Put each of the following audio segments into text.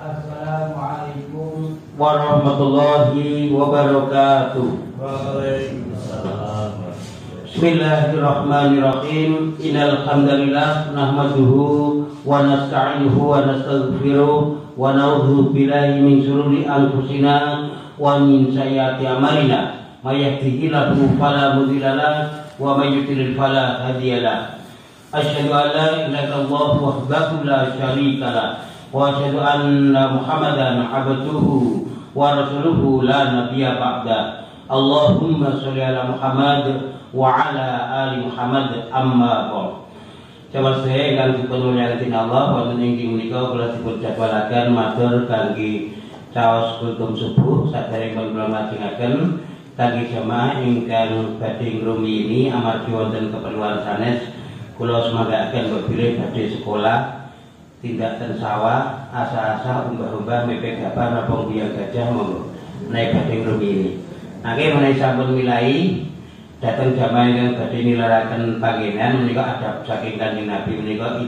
Assalamualaikum warahmatullahi wabarakatuh. Waalaikumsalam. Bismillahirrahmanirrahim. Innal hamdalillah nahmaduhu wa nasta'inuhu wa nastaghfiruh wa na'udzu billahi min shururi anfusina wa min sayyiati a'malina. May yahdihillahu fala mudilla lahu wa may yudlil fala hadiya lahu. Asyhadu an la ilaha illallah wahdahu la syarika lahu wa asyhadu anna Muhammadan abduhu wa rasuluhu la nabiyya ba'da. Allahumma sholli ala Muhammad wa ala ali Muhammad amma ba'd. Jamaah sedaya ingkang dipunmulyakaken Allah, wonten ing menika kula dipun jadwalaken matur kangge caos kultum subuh saderengipun kula lajengaken kangge jamaah ingkang badhe ngrumiyini amargi wonten keperluan sanes kula semanggaken bilih badhe sekolah tindak ten sawah asa-asa umbah-umbah mepet gabar napa biang gajah monggo naik badhe ngrumiyini. Nanging menawi sampun milai dateng jamaah ingkang badhe nilaraken panggenan menika adab saking Kanjeng Nabi menika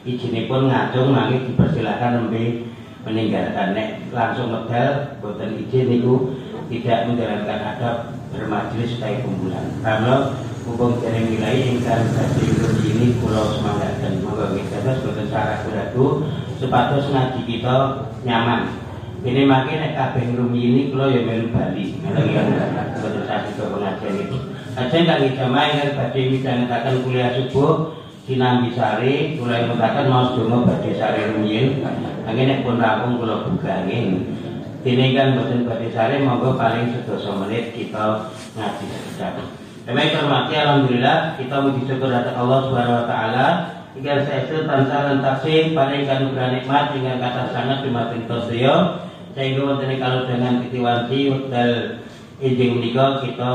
izinipun ngajung nanging dipersilakan nembe meninggalkan. Nek langsung medal boten izin niku tidak menjalankan adab bermajelis utawi kumpulan. Karena hukum dereng milai ingkang badhe ini kula semanggaken monggo nggih dados boten salah ragu supados ngaji kita nyaman. Ini makin nek kabeh ngrumiyini kula ya melu bali. Boten sami pengajian itu. Ajeng kangge jamaah ingkang badhe midhangetaken kuliah subuh sinambi sare kula mutaken maos donga badhe sare rumiyin. Nanging nek pun rampung kula buka nggih. Dene kan boten badhe sare monggo paling 12 menit kita ngaji sekedhap. Kami hormati alhamdulillah kita muji syukur dhateng Allah Subhanahu wa taala ingkang saestu tansah lentaksih paring kanugrah nikmat ingkang kathah sanget dumateng kita sedaya sehingga wonten kalodhangan titiwanti wekdal enjing menika kita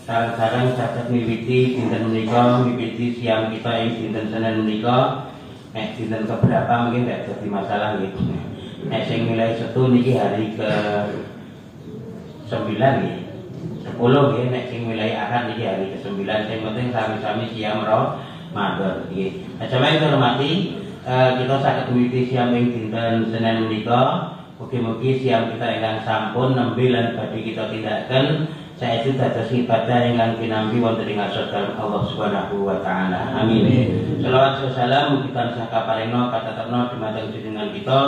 sareng-sareng saged miwiti dinten menika miwiti siang kita ing dinten Senin menika dinten keberapa mungkin tidak jadi masalah nggih. Nek sing milai Setu niki hari ke 9 nggih. 10 nggih nek sing milai Ahad niki hari ke 9 sing penting sami-sami siam Ramadan nggih. Jamaah hormati kita saged miwiti siam ing dinten Senin menika. Mugi-mugi siam kita ingkang sampun nembe lan badhe kita tindakaken saestu dados ibadah ingkang kinampi wonten ing asradalem Allah Subhanahu wa taala. Amin. Shalawat wa salam mugi tansah kaparingna katatepna dumateng junjungan kita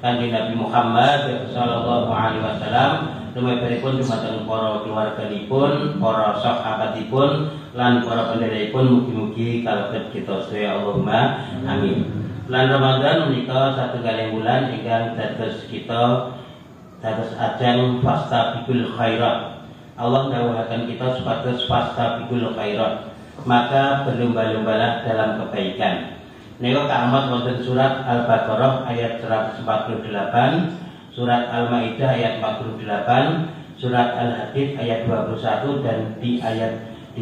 Kanjeng Nabi Muhammad sallallahu alaihi wasallam, lumebaripun dumateng para keluarganipun, para sahabatipun lan para pendherekaipun mugi-mugi kalebet kita sedaya Allahumma amin. Bulan Ramadan menika satunggaling bulan ingkang dados kita dados ajang fastabiqul khairat. Allah dawuhaken kita supados fastabiqul khairat, maka berlomba-lombalah dalam kebaikan. Menika kaamat wonten surat Al-Baqarah ayat 148, surat Al-Maidah ayat 48, surat Al-Hadid ayat 21 dan di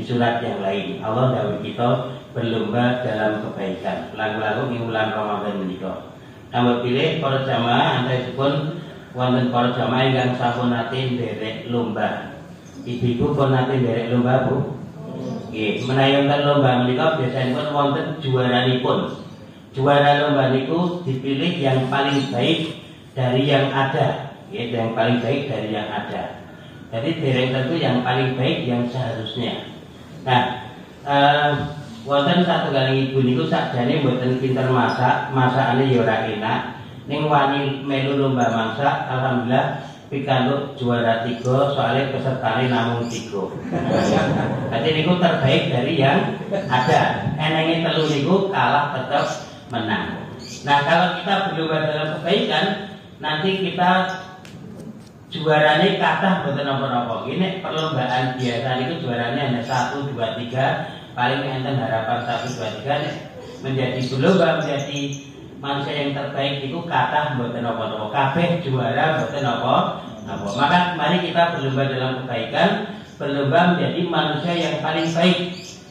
surat yang lain. Allah dawuh kita berlomba dalam kebaikan. Lagu-lagu ing bulan Ramadan menika. Kanggo pilih para jamaah antawisipun wonten para jamaah ingkang sampun nate nderek lomba. Ibu-ibu pun nate nderek lomba, Bu? Nggih, menawi wonten lomba menika biasanipun wonten juaranipun. Juara lomba niku dipilih yang paling baik dari yang ada, ya, yang paling baik dari yang ada. Jadi dereng tentu yang paling baik yang seharusnya. Nah, wonten satunggaling ibu niku sakjane mboten pinter masak, masakane ya ora enak. Ning wani melu lomba masak, alhamdulillah pikantuk juara 3 soalnya pesertane namung 3. Jadi niku terbaik dari yang ada. Enenge telu niku kalah tetap menang. Nah, kalau kita berlomba dalam kebaikan, nanti kita juarane kathah mboten napa-napa. Ini perlombaan biasa niku juaranya hanya 1 2 3, paling enten harapan 1 2 3 nih. Menjadi berlomba menjadi manusia yang terbaik itu kathah mboten napa-napa. Kabeh juara mboten napa-napa. Maka mari kita berlomba dalam kebaikan, berlomba menjadi manusia yang paling baik.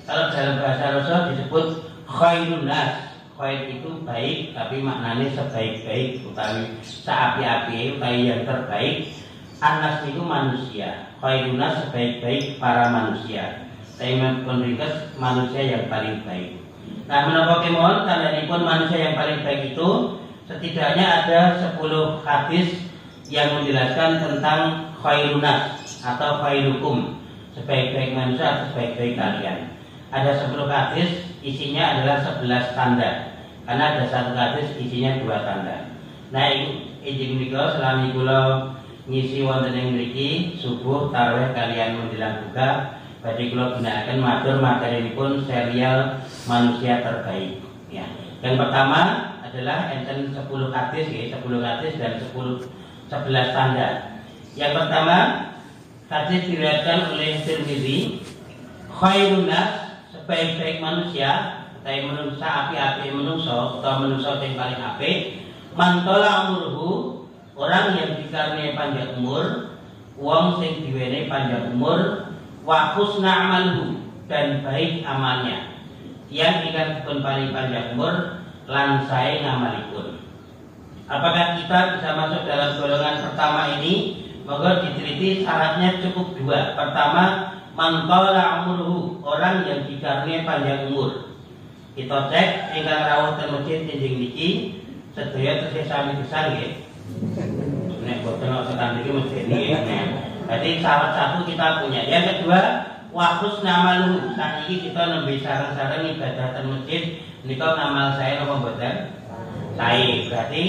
Kalau dalam bahasa Rasul disebut khairun nas. Khair itu baik, tapi maknanya sebaik-baik utawi saapi-api utawi yang terbaik. Anas itu manusia, khairuna sebaik-baik para manusia. Saya meringkas manusia yang paling baik. Nah, menapa kemawon tandhanipun manusia yang paling baik itu setidaknya ada 10 hadis yang menjelaskan tentang khairunas atau khairukum, sebaik-baik manusia atau sebaik-baik kalian. Ada 10 hadis, isinya adalah 11 tanda. Karena ada satu hadis isinya 2 tanda. Nah, injing menika selami kula ngisi wonten ing mriki subuh tarawih kalian menjelang buka, badhe kula gunakaken matur materinipun serial manusia terbaik. Ya. Yang pertama adalah enten 10 hadis ya, 10 hadis dan 11 tanda. Yang pertama, hadis diriwayatkan oleh Tirmidzi, khairun nas, sebaik-baik manusia, tapi manusia api-api manusia atau manusia yang paling apik, mantola umurhu, orang yang dikaruniai panjang umur, wong sing diwenehi panjang umur, wa husna amaluhu, dan baik amalnya. Yang ingkang dipun paling panjang umur lan sae ngamalipun. Apakah kita bisa masuk dalam golongan pertama ini? Maka diteliti syaratnya cukup 2. Pertama, mantola umurhu, orang yang dikaruniai panjang umur. Kita cek ingkang rawuh ten masjid enjing niki sedaya tesih sami pisan nggih. Nek boten tekan niki masjid niki. Jadi salah satu kita punya. Yang kedua, wa husna amaluhu. Saniki kita nembe sareng-sareng ibadah ten masjid nika ngamal saya napa mboten? Sae. Berarti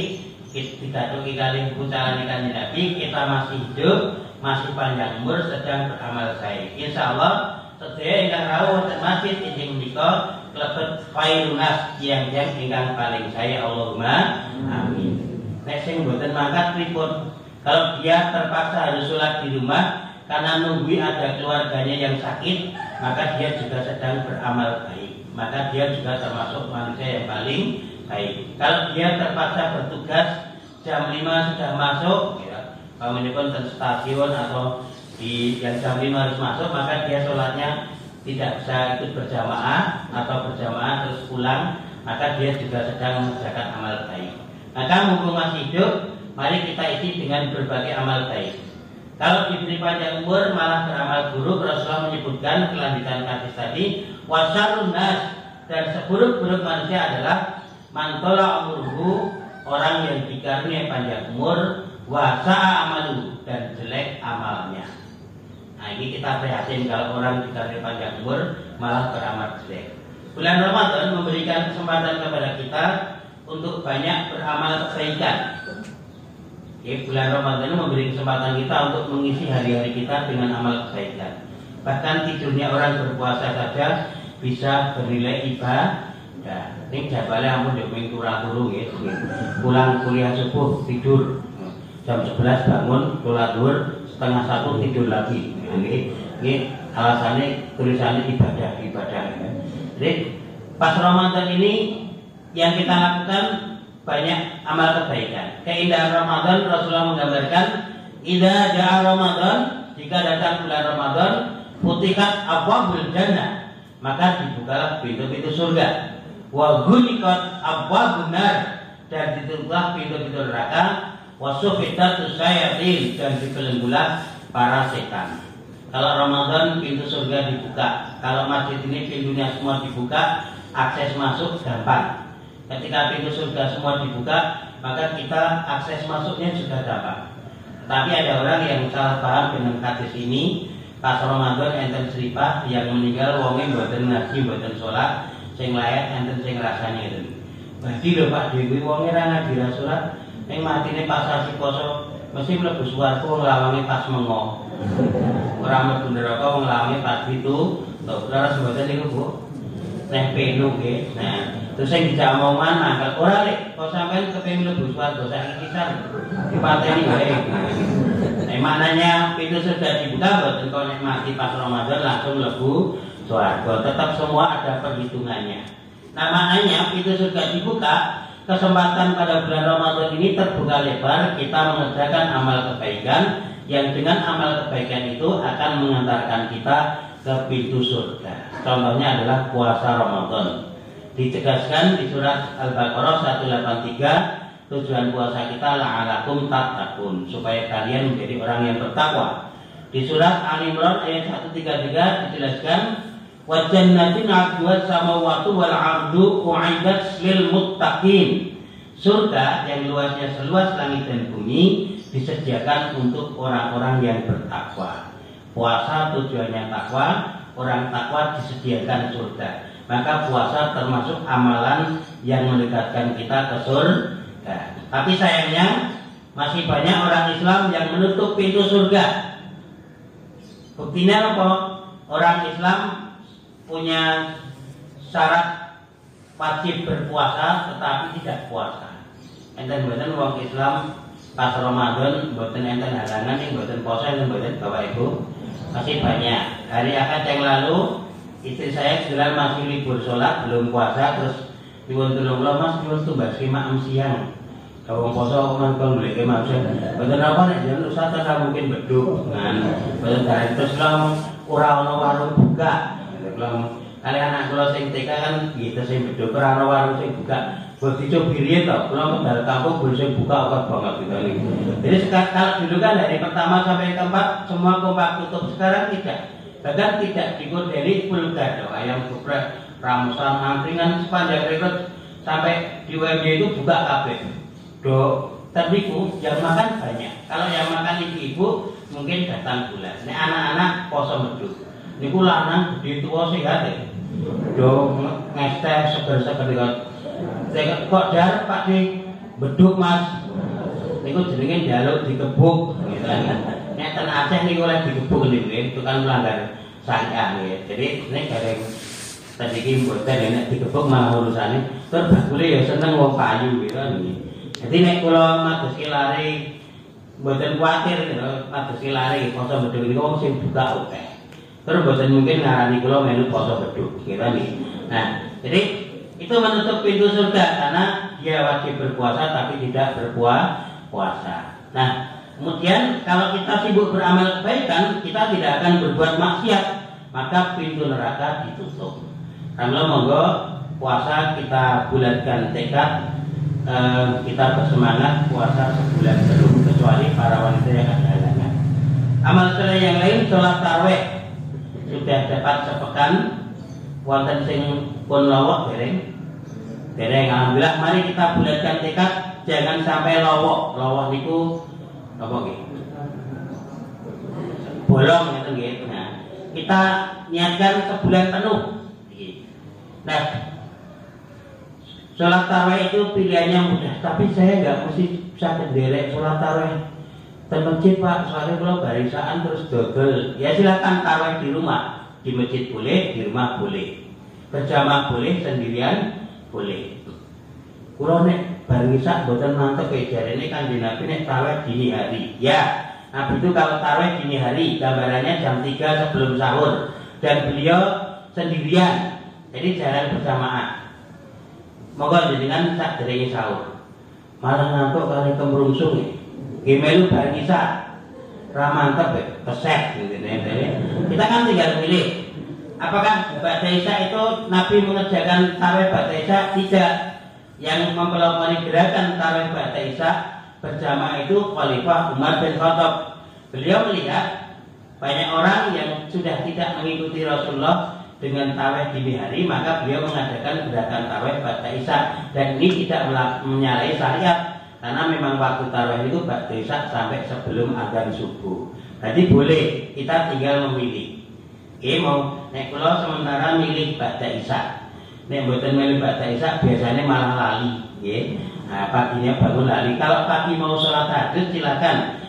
dikatuki kali pucarane Kanjeng Nabi, kita masih hidup, masih panjang umur, sedang beramal sae. Insyaallah sedaya ingkang rawuh ten masjid enjing menika lebet khairunas yang ingkang paling saya, Allahumma amin. Nek sing mboten mangkat pripun? Kalau dia terpaksa harus sholat di rumah karena nunggu ada keluarganya yang sakit, maka dia juga sedang beramal baik. Maka dia juga termasuk manusia yang paling baik. Kalau dia terpaksa bertugas jam 5 sudah masuk, ya, kalau ini pun di stasiun atau di yang jam 5 harus masuk, maka dia sholatnya tidak bisa ikut berjamaah atau berjamaah terus pulang, maka dia juga sedang mengerjakan amal baik. Maka mumpung masih hidup, mari kita isi dengan berbagai amal baik. Kalau diberi panjang umur malah beramal buruk, Rasulullah menyebutkan kelanjutan hadis tadi, wasyarrun nas, dan seburuk-buruk manusia adalah mantola umurhu, orang yang dikaruniai panjang umur, wasa'a amalu, dan jelek amalnya. Nah, ini kita prihatin kalau orang dikasih panjang umur malah beramal jelek. Bulan Ramadan memberikan kesempatan kepada kita untuk banyak beramal kebaikan. Ya, bulan Ramadan memberi kesempatan kita untuk mengisi hari-hari kita dengan amal kebaikan. Bahkan tidurnya orang berpuasa saja bisa bernilai ibadah. Ini jabale ampun yo ming turu nggih. Pulang kuliah subuh tidur. Jam 11 bangun, sholat zuhur, setengah 1 tidur lagi. Ini alasannya tulisannya ibadah. Jadi pas Ramadan ini yang kita lakukan banyak amal kebaikan. Keindahan Ramadan, Rasulullah menggambarkan, idza jaa Ramadan, jika datang bulan Ramadan, futihat abwabul jannah, maka dibukalah pintu-pintu surga. Wa ghuliqat abwabun nar, dan ditutuplah pintu-pintu neraka. Wa suffitat syayatin, dan dibelenggulah para setan. Kalau Ramadan pintu surga dibuka, kalau masjid ini pintunya semua dibuka, akses masuk gampang. Ketika pintu surga semua dibuka, maka kita akses masuknya juga gampang. Tapi ada orang yang salah paham dengan hadis ini. Pas Ramadan enten seripah yang meninggal wonge mboten ngaji, mboten sholat, sing layak enten sing rasane itu. Berarti lho Pak Dewi wonge ra ngaji ra sholat, ning matine pas sasi poso mesti mlebu swarga nglawangi pas mengo. Ora mlebu neraka nglawangi pas itu. Lho, ora sebutan niku Bu. Nek penu nggih. Nah, terus sing dijak omongan mangkel ora lek kok sampean kepengin mlebu swarga sak kisan dipateni wae. Nek maknanya pintu surga dibuka mboten kok nek mati pas Ramadan langsung mlebu swarga. Tetap semua ada perhitungannya. Nah, maknanya pintu surga dibuka, kesempatan pada bulan Ramadan ini terbuka lebar, kita mengerjakan amal kebaikan yang dengan amal kebaikan itu akan mengantarkan kita ke pintu surga. Contohnya adalah puasa Ramadan. Ditegaskan di surat Al-Baqarah 183, tujuan puasa kita la'alakum tattaqun, supaya kalian menjadi orang yang bertakwa. Di surat Al-Imran ayat 133 dijelaskan, wa jannatin 'arduha samawati wal 'ardu u'iddat lil muttaqin. surga yang luasnya seluas langit dan bumi disediakan untuk orang-orang yang bertakwa. Puasa tujuannya takwa, orang takwa disediakan surga. Maka puasa termasuk amalan yang mendekatkan kita ke surga. Tapi sayangnya masih banyak orang Islam yang menutup pintu surga. Buktinya apa? Orang Islam punya syarat wajib berpuasa tetapi tidak puasa. Enten-enten wong Islam pas Ramadan mboten enten halangan yang mboten puasa enten mboten Bapak Ibu. Masih banyak. Hari Ahad yang lalu istri saya kebetulan masih libur sholat belum puasa terus nyuwun tulung kula Mas nyuwun tumbas maam siang. Kalau poso kan kalau beli maksud mboten apa nek jan Ustaz ta mungkin beduk kan. Mboten dari terus kula ora ana warung buka. Kali anak kula sing TK kan gitu sing beduk ora ana warung sing buka. Buat dicobiri to, kula medal kampung boleh buka apa banget gitu nih. Jadi sekarang dulu kan dari pertama sampai keempat semua kompak tutup, sekarang tidak. Bahkan tidak dikoderi full gado, ayam geprek, ramusan, angkringan sepanjang rekrut sampai di WMD itu buka kabeh. Tertipu yang makan banyak. Kalau yang makan ibu-ibu mungkin datang bulan. Ini anak-anak poso medhuk. Niku lanang gede tua sehat ya. Ngesteh seger-seger saya kok jar Pak di beduk Mas. Niku jenenge njaluk dikebuk gitu kan. Nek ten Aceh niku oleh dikebuk niku itu kan melanggar syariat nggih. Jadi nek gareng tadi iki mboten nek dikebuk malah urusane tur bakule ya seneng wong payu gitu nggih. Jadi nek kula madosi lari mboten kuwatir gitu, madosi lari poso beduk niku wong sing buka akeh. Terus mboten mungkin ngarani kula melu poso beduk gitu nggih. Nah, jadi itu menutup pintu surga karena dia wajib berpuasa tapi tidak berpuasa. Nah, kemudian kalau kita sibuk beramal kebaikan, kita tidak akan berbuat maksiat, maka pintu neraka ditutup. Karena monggo puasa kita bulatkan tekad, kita bersemangat puasa sebulan penuh kecuali para wanita yang ada halangan. Amal soleh yang lain sholat tarawih sudah dapat sepekan, wonten sing pun lowok dereng. Alhamdulillah, mari kita bulatkan tekad jangan sampai lowok. Lowok niku apa nggih? Bolong gitu nggih. Nah, kita niatkan sebulan penuh. Nah, sholat tarawih itu pilihannya mudah, tapi saya nggak mesti bisa menderek sholat tarawih di masjid Pak, soalnya kalau barisaan terus dodol. Ya silakan tarawih di rumah, di masjid boleh, di rumah boleh, berjamaah boleh, sendirian boleh. Kulo nek bareng isak mboten mantep jarene Kanjeng Nabi nek tarawih dini hari. Ya, Nabi itu kalau tarawih dini hari gambarannya jam 3 sebelum sahur dan beliau sendirian. Jadi jarang berjamaah. Moga jenengan sak derenge sahur. Malah ngantuk kali kemrungsung nggih melu bareng isak. Ra mantep keset gitu. Kita kan tinggal milih. Apakah Ba'da Isya itu Nabi mengerjakan tarawih Ba'da Isya? Tidak. Yang mempelopori gerakan tarawih Ba'da Isya berjamaah itu Khalifah Umar bin Khattab. Beliau melihat banyak orang yang sudah tidak mengikuti Rasulullah dengan tarawih dini hari, maka beliau mengadakan gerakan tarawih Ba'da Isya. Dan ini tidak menyalahi syariat karena memang waktu tarawih itu Ba'da Isya sampai sebelum adzan subuh. Jadi boleh, kita tinggal memilih. Mau nek kula sementara milih Ba'da Isya. Nek mboten milih Ba'da Isya biasanya malah lali, nggih. Nah, paginya bangun lali. Kalau pagi mau sholat tahajud silakan.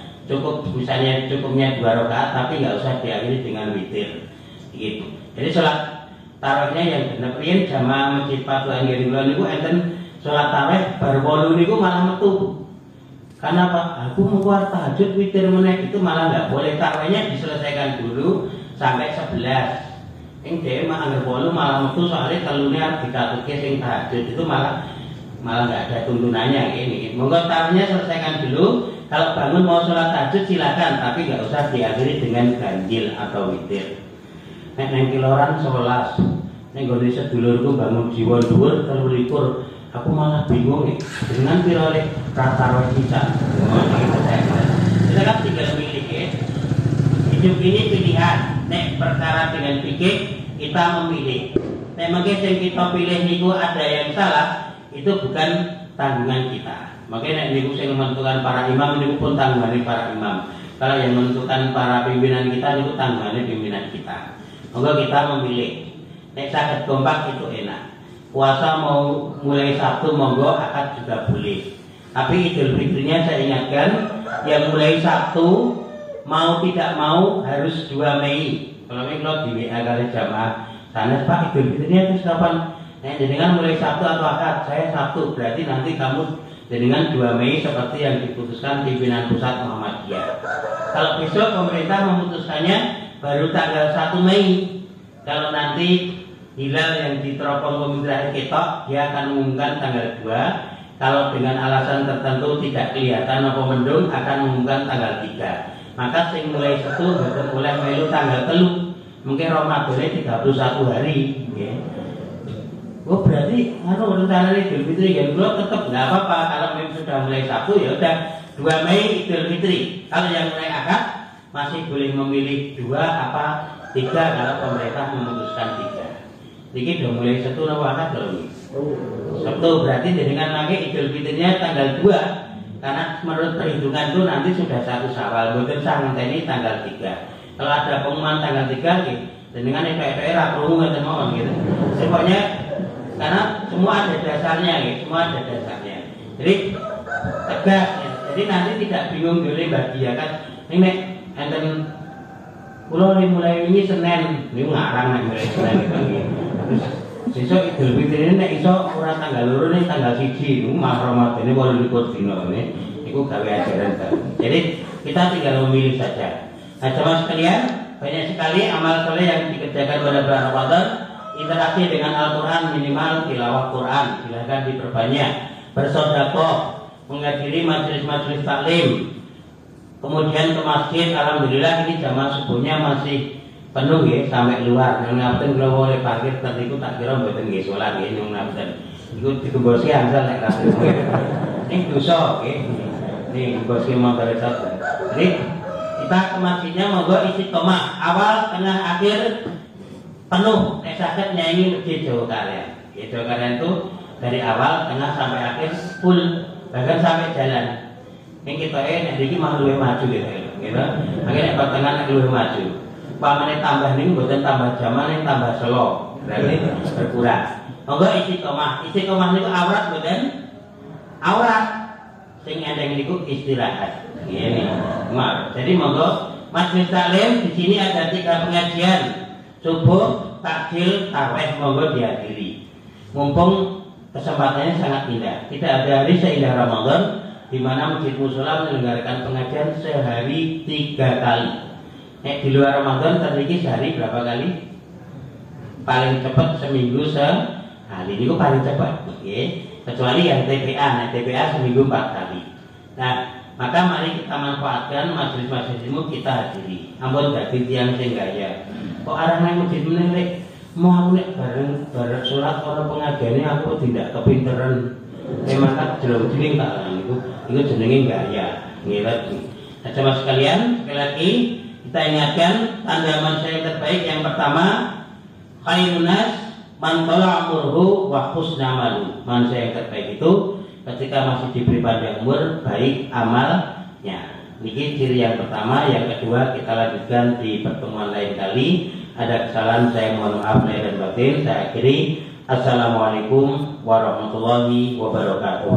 Misalnya cukupnya 2 rakaat tapi nggak usah diakhiri dengan witir. Gitu. Jadi sholat tarawihnya yang bener riyen jamaah Masjid Fatwa Angger kula niku enten sholat tarawih bar 8 niku malah metu. Karena Pak, aku mau keluar tahajud witir meneh itu malah nggak boleh, tarawihnya diselesaikan dulu sampai 11. Yang dia mah anggar bolu malah metu soalnya telurnya harus dikatuke sing tahajud itu malah nggak ada tuntunannya ini. Monggo tarawihnya selesaikan dulu. Kalau bangun mau sholat tahajud silakan, tapi nggak usah diakhiri dengan ganjil atau witir. Nek neng kiloran 11, neng gone sedulurku bangun jiwa dhuwur 23. Aku malah bingung nih dengan pirole tarawih kita. Kita kan tinggal milih ya. Hidup ini pilihan. Nek perkara dengan fikih kita memilih. Nek mungkin yang kita pilih niku ada yang salah, itu bukan tanggungan kita. Makanya niku sing menentukan para imam niku pun tanggungan para imam. Kalau yang menentukan para pimpinan kita niku tanggungan pimpinan kita. Monggo kita memilih. Nek saged kompak itu enak. Puasa mau mulai Sabtu monggo, akad juga boleh. Tapi Idul Fitrinya saya ingatkan, yang mulai Sabtu mau tidak mau harus 2 Mei. Kalau ini kalau di WA kali jamaah sana Pak Idul Fitrinya itu kapan? Nah, dengan mulai Sabtu atau akad, saya Sabtu, berarti nanti kamu dengan 2 Mei seperti yang diputuskan pimpinan pusat Muhammadiyah. Kalau besok pemerintah memutuskannya baru tanggal 1 Mei. Kalau nanti hilal yang diteropong pemerintah ketok, dia akan mengumumkan tanggal 2. Kalau dengan alasan tertentu tidak kelihatan apa mendung, akan mengumumkan tanggal 3. Maka sing mulai Setu betul mulai melu tanggal 3. Mungkin Ramadannya 31 hari. Ya. Oh berarti rencana Idul Fitri yang belum tetap nggak apa-apa. Kalau memang sudah mulai Sabtu ya udah 2 Mei Idul Fitri. Kalau yang mulai akad masih boleh memilih 2 apa 3 kalau pemerintah memutuskan 3. Jadi udah mulai Sabtu atau akad belum? Sabtu berarti dengan lagi Idul Fitrinya tanggal 2 karena menurut perhitungan itu nanti sudah 1 Syawal. Bukan sang ini tanggal 3. Kalau ada pengumuman tanggal 3 gitu, dengan era perlu nggak mau gitu. Pokoknya karena semua ada dasarnya, gitu. Semua ada dasarnya. Jadi tegas, ya. Jadi nanti tidak bingung dulu bagi ya kan. Ini enten pulau mulai ini Senin, ini ngarang nih mulai Senin gitu. Besok Idul Fitri ini iso ora tanggal 2 nih tanggal 1 ini mah Ramadan ini baru dino ini. Itu gawe ajaran kan. Jadi kita tinggal memilih saja. Nah, jemaah sekalian, banyak sekali amal soleh yang dikerjakan pada bulan Ramadan. Interaksi dengan Al-Quran minimal tilawah Quran, silahkan diperbanyak. Bersedekah, menghadiri majelis-majelis taklim. Kemudian ke masjid, alhamdulillah ini jamaah subuhnya masih penuh ya sampai luar. Yang ngapain kalau boleh parkir tadi itu tak kira buatan nggih salat ya yang ngapain. Iku digembosi angsal nek kabeh. Ini dosa ya. Ini gembosi motor itu. Jadi kita ke masjidnya monggo istiqomah awal, tengah, akhir penuh. Sakit nyanyi masjid Jawa Kalian. Ya, Jawa Kalian itu dari awal, tengah sampai akhir full, bahkan sampai jalan. Yang kita ini mah luwih maju gitu. Akhirnya pertengahan luwih maju. Pamane tambah ning mboten tambah jaman ning tambah selo. Berarti berkurang. Monggo istiqomah. Istiqomah niku awrat mboten? Awrat. Sing endeng niku istirahat. Ngene. Maaf. Jadi monggo majelis taklim di sini ada 3 pengajian. Subuh, takjil, tarawih monggo dihadiri. Mumpung kesempatannya sangat indah. Tidak ada hari seindah Ramadan di mana Masjid Mushola menyelenggarakan pengajian sehari 3 kali. Di luar Ramadan terjadi sehari berapa kali? Paling cepat seminggu sekali. Ini paling cepat. Okay. Kecuali yang TPA. TPA seminggu 4 kali. Nah, maka mari kita manfaatkan majelis-majelis ilmu kita hadiri. Ampun dadi tiyang sing gaya. Kok arah nang masjid meneh mau nek bareng salat ana pengajiane aku tidak kepinteran. Memang tak jeleng-jeleng tak niku. Iku jenenge gaya. Ngilat. Nah, jemaah sekalian, sekali lagi kita ingatkan tanda manusia yang terbaik yang pertama khairun nas man tala umruhu wa husna amalu. Manusia yang terbaik itu ketika masih diberi panjang umur, baik amalnya. Ini ciri yang pertama. Yang kedua kita lanjutkan di pertemuan lain kali. Ada kesalahan saya mohon maaf lahir dan batin. Saya akhiri. Assalamualaikum warahmatullahi wabarakatuh.